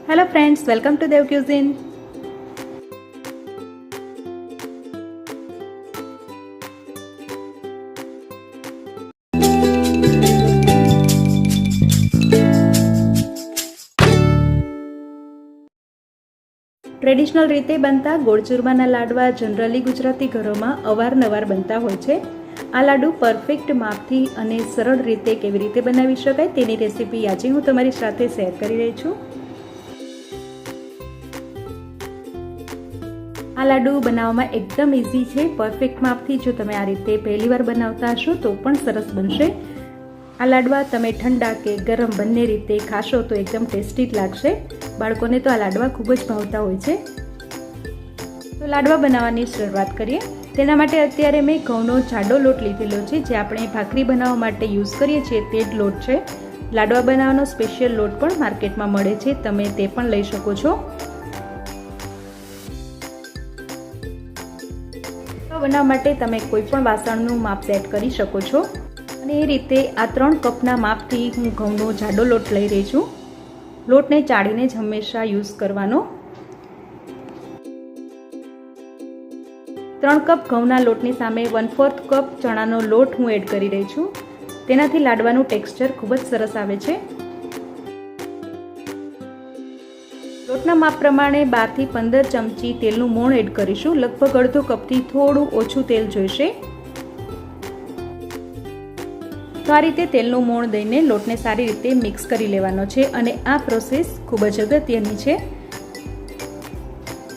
Hello friends, welcome to Dev cuisine. Traditional રીતે બનતા ગોળ ચૂરમાના લાડવા જનરલી ગુજરાતી ઘરોમાં અવારનવાર બનતા હોય છે. આ લાડુ પરફેક્ટ માપથી અને સરળ રીતે કેવી રીતે બનાવી શકાય તેની રેસીપી આજે હું તમારી સાથે શેર કરી રહી છું. આ લાડુ બનાવવામાં એકદમ ઇઝી છે. પરફેક્ટ માપથી જો તમે આ રીતે પહેલીવાર બનાવતા હશો તો પણ સરસ બનશે. આ લાડવા તમે ઠંડા કે ગરમ બંને રીતે ખાશો તો એકદમ ટેસ્ટી જ લાગશે. બાળકોને તો આ લાડવા ખૂબ જ ભાવતા હોય છે. તો લાડવા બનાવવાની શરૂઆત કરીએ. તેના માટે અત્યારે મેં ઘઉંનો જાડો લોટ લીધેલો છે, જે આપણે ભાખરી બનાવવા માટે યુઝ કરીએ છીએ તે જ લોટ છે. લાડવા બનાવવાનો સ્પેશિયલ લોટ પણ માર્કેટમાં મળે છે, તમે તે પણ લઈ શકો છો. બનાવવા માટે તમે કોઈ પણ વાસણનું માપ સેટ કરી શકો છો. અને એ રીતે આ 3 કપના માપથી હું ઘઉંનો જાડો લોટ લઈ રહી છું. લોટને ચાળીને જ હંમેશા યુઝ કરવાનો. 3 કપ ઘઉંના લોટની સામે 1/4 કપ ચણાનો લોટ હું એડ કરી રહી છું. તેનાથી લાડવાનું ટેક્સચર ખૂબ જ સરસ આવે છે. લોટના માપ પ્રમાણે 12 થી 15 ચમચી તેલનું મોણ એડ કરીશું. લગભગ અડધો કપથી થોડું ઓછું તેલ જોઈશે. તો આ રીતે તેલનું મોણ દઈને લોટને સારી રીતે મિક્સ કરી લેવાનો છે. અને આ પ્રોસેસ ખૂબ જ અગત્યની છે.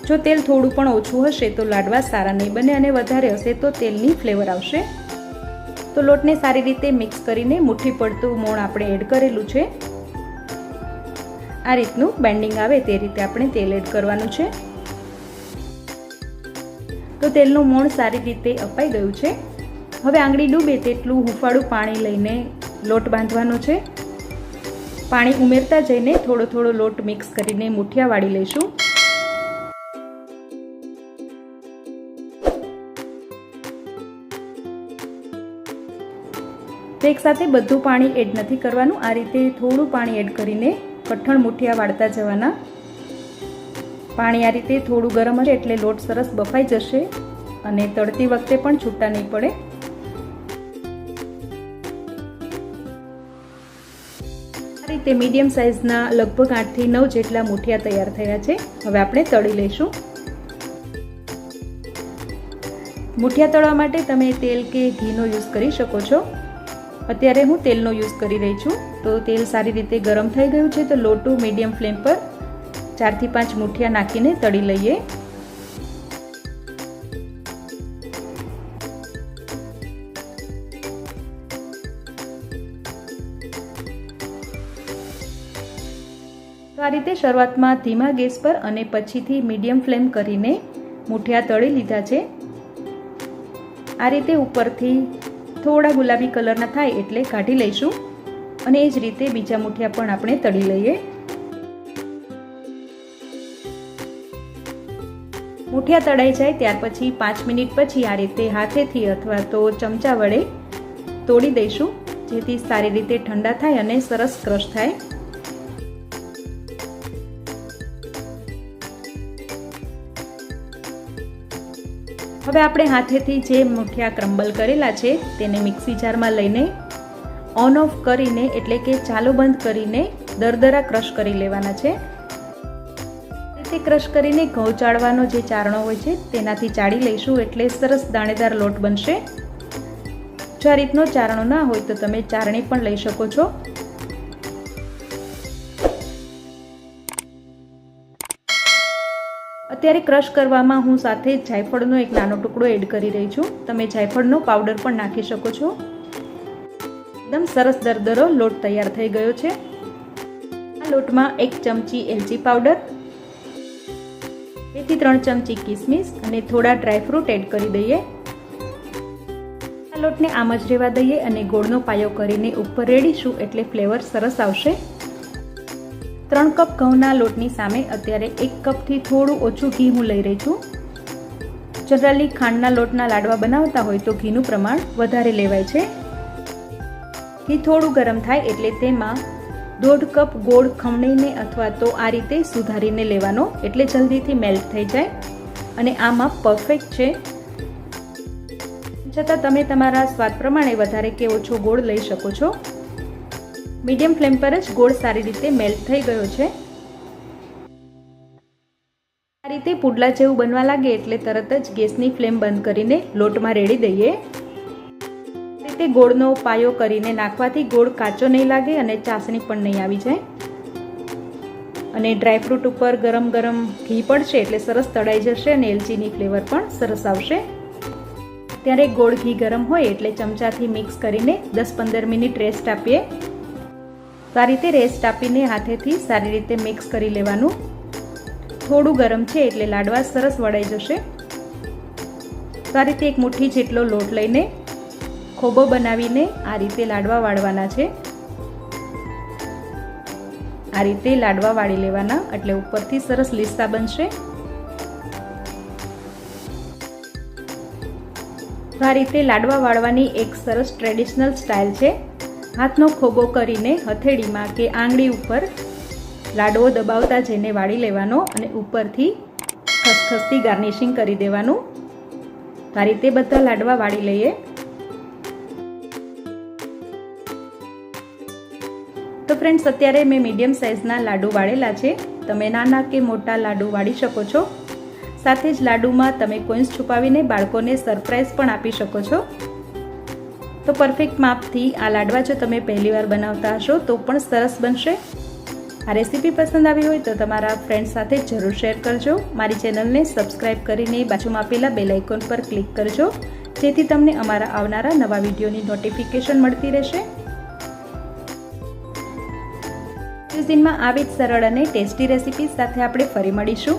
જો તેલ થોડું પણ ઓછું હશે તો લાડવા સારા નહીં બને, અને વધારે હશે તો તેલની ફ્લેવર આવશે. તો લોટને સારી રીતે મિક્સ કરીને મુઠ્ઠી પડતું મોણ આપણે એડ કરેલું છે. આ રીતનું બેન્ડિંગ આવે તે રીતે આપણે તેલ એડ કરવાનું છે. તો તેલનું મોણ સારી રીતે અપાઈ ગયું છે. હવે આંગળી ડૂબે તેટલું હૂંફાળું પાણી લઈને લોટ બાંધવાનો છે. પાણી ઉમેરતા જઈને થોડો થોડો લોટ મિક્સ કરીને મુઠિયા વાળી લઈશું. તો એકસાથે બધું પાણી એડ નથી કરવાનું. આ રીતે થોડું પાણી એડ કરીને કઠણ મુઠિયા વાળતા જવાના. પાણી આ રીતે થોડું ગરમ હશે એટલે લોટ સરસ બફાઈ જશે અને તળતી વખતે પણ છૂટા નહીં પડે. આ રીતે મીડિયમ સાઇઝના લગભગ 8 થી 9 જેટલા મુઠિયા તૈયાર થયા છે. હવે આપણે તળી લઈશું. મુઠિયા તળવા માટે તમે તેલ કે ઘીનો યુઝ કરી શકો છો. અત્યારે હું તેલનો યુઝ કરી રહી છું. તો તેલ સારી રીતે ગરમ થઈ ગયું છે. તો લોટું મીડિયમ ફ્લેમ પર 4 થી 5 મુઠિયા નાખીને તળી લઈએ. તો આ રીતે શરૂઆતમાં ધીમા ગેસ પર અને પછીથી મીડિયમ ફ્લેમ કરીને મુઠિયા તળી લીધા છે. આ રીતે ઉપરથી થોડા ગુલાબી કલરના થાય એટલે કાઢી લઈશું. અને એ જ રીતે બીજા મુઠિયા પણ આપણે તળી લઈએ. મુઠિયા તળાઈ જાય ત્યાર પછી 5 મિનિટ પછી આ રીતે હાથેથી અથવા તો ચમચા વડે તોડી દઈશું, જેથી સારી રીતે ઠંડા થાય અને સરસ ક્રશ થાય. હવે આપણે હાથેથી જે મુઠિયા ક્રમ્બલ કરેલા છે તેને મિક્સી જારમાં લઈને ઓન ઓફ કરીને એટલે કે ચાલુ બંધ કરીને દરદરા ક્રશ કરી લેવાના છે. તે ક્રશ કરીને ઘઉં ચાળવાનો જે ચારણો હોય છે તેનાથી ચાળી લઈશું એટલે સરસ દાણેદાર લોટ બનશે. જો આ રીતનો ચારણો ના હોય તો તમે ચારણી પણ લઈ શકો છો. અત્યારે ક્રશ કરવામાં હું સાથે જાયફળનો એક નાનો ટુકડો એડ કરી રહી છું. તમે જાયફળનો પાવડર પણ નાખી શકો છો. એકદમ સરસ દરદરો લોટ તૈયાર થઈ ગયો છે. આ લોટમાં 1 ચમચી એલચી પાવડર, 2 થી 3 ચમચી કિસમિસ અને થોડા ડ્રાયફ્રૂટ એડ કરી દઈએ. આ લોટને આમ જ રહેવા દઈએ અને ગોળનો પાયો કરીને ઉપર રેડીશું એટલે ફ્લેવર સરસ આવશે. 3 કપ ઘઉંના લોટની સામે અત્યારે 1 કપથી થોડું ઓછું ઘી હું લઈ રહી છું. જનરલી ખાંડના લોટના લાડવા બનાવતા હોય તો ઘીનું પ્રમાણ વધારે લેવાય છે. ઘી થોડું ગરમ થાય એટલે તેમાં 1/2 કપ ગોળ ખમણીને અથવા તો આ રીતે સુધારીને લેવાનો, એટલે જલ્દીથી મેલ્ટ થઈ જાય અને આ માપ પરફેક્ટ છે. છતાં તમે તમારા સ્વાદ પ્રમાણે વધારે કે ઓછો ગોળ લઈ શકો છો. મીડિયમ ફ્લેમ પર જ ગોળ સારી રીતે મેલ્ટ થઈ ગયો છે. આ રીતે પુડલા જેવું બનવા લાગે એટલે તરત જ ગેસની ફ્લેમ બંધ કરીને લોટમાં રેડી દઈએ. આ રીતે ગોળનો પાયો કરીને નાખવાથી ગોળ કાચો નહીં લાગે અને ચાસણી પણ નહીં આવી જાય. અને ડ્રાયફ્રૂટ ઉપર ગરમ ગરમ ઘી પડશે એટલે સરસ તળાઈ જશે અને એલચીની ફ્લેવર પણ સરસ આવશે. ત્યારે ગોળ ઘી ગરમ હોય એટલે ચમચાથી મિક્સ કરીને 10-15 મિનિટ રેસ્ટ આપીએ. તો આ રીતે રેસ્ટ આપીને હાથેથી સારી રીતે મિક્સ કરી લેવાનું. થોડું ગરમ છે એટલે લાડવા સરસ વળાઈ જશે. તો આ રીતે એક મુઠ્ઠી જેટલો લોટ લઈને ખોબો બનાવીને આ રીતે લાડવા વાળવાના છે. આ રીતે લાડવા વાળી લેવાના એટલે ઉપરથી સરસ લીસા બનશે. તો આ રીતે લાડવા વાળવાની એક સરસ ટ્રેડિશનલ સ્ટાઇલ છે. હાથનો ખોબો કરીને હથેળીમાં કે આંગળી ઉપર લાડવો દબાવતા જઈને વાળી લેવાનો અને ઉપરથી ખસખસથી ગાર્નિશિંગ કરી દેવાનું. તો આ રીતે બધા લાડવા વાળી લઈએ. તો ફ્રેન્ડ્સ, અત્યારે મેં મીડિયમ સાઇઝના લાડુ વાળેલા છે. તમે નાના કે મોટા લાડુ વાળી શકો છો. સાથે જ લાડુમાં તમે કોઇન્સ છુપાવીને બાળકોને સરપ્રાઈઝ પણ આપી શકો છો. તો પરફેક્ટ માપથી આ લાડવા જો તમે પહેલીવાર બનાવતા હશો તો પણ સરસ બનશે. આ રેસીપી પસંદ આવી હોય તો તમારા ફ્રેન્ડ સાથે જરૂર શેર કરજો. મારી ચેનલને સબસ્ક્રાઈબ કરીને બાજુમાં આપેલા બેલ આઇકોન પર ક્લિક કરજો, જેથી તમને અમારા આવનારા નવા વિડીયોની નોટિફિકેશન મળતી રહેશે. ક્વિઝિનમાં આવી જ સરળ અને ટેસ્ટી રેસીપી સાથે આપણે ફરી મળીશું.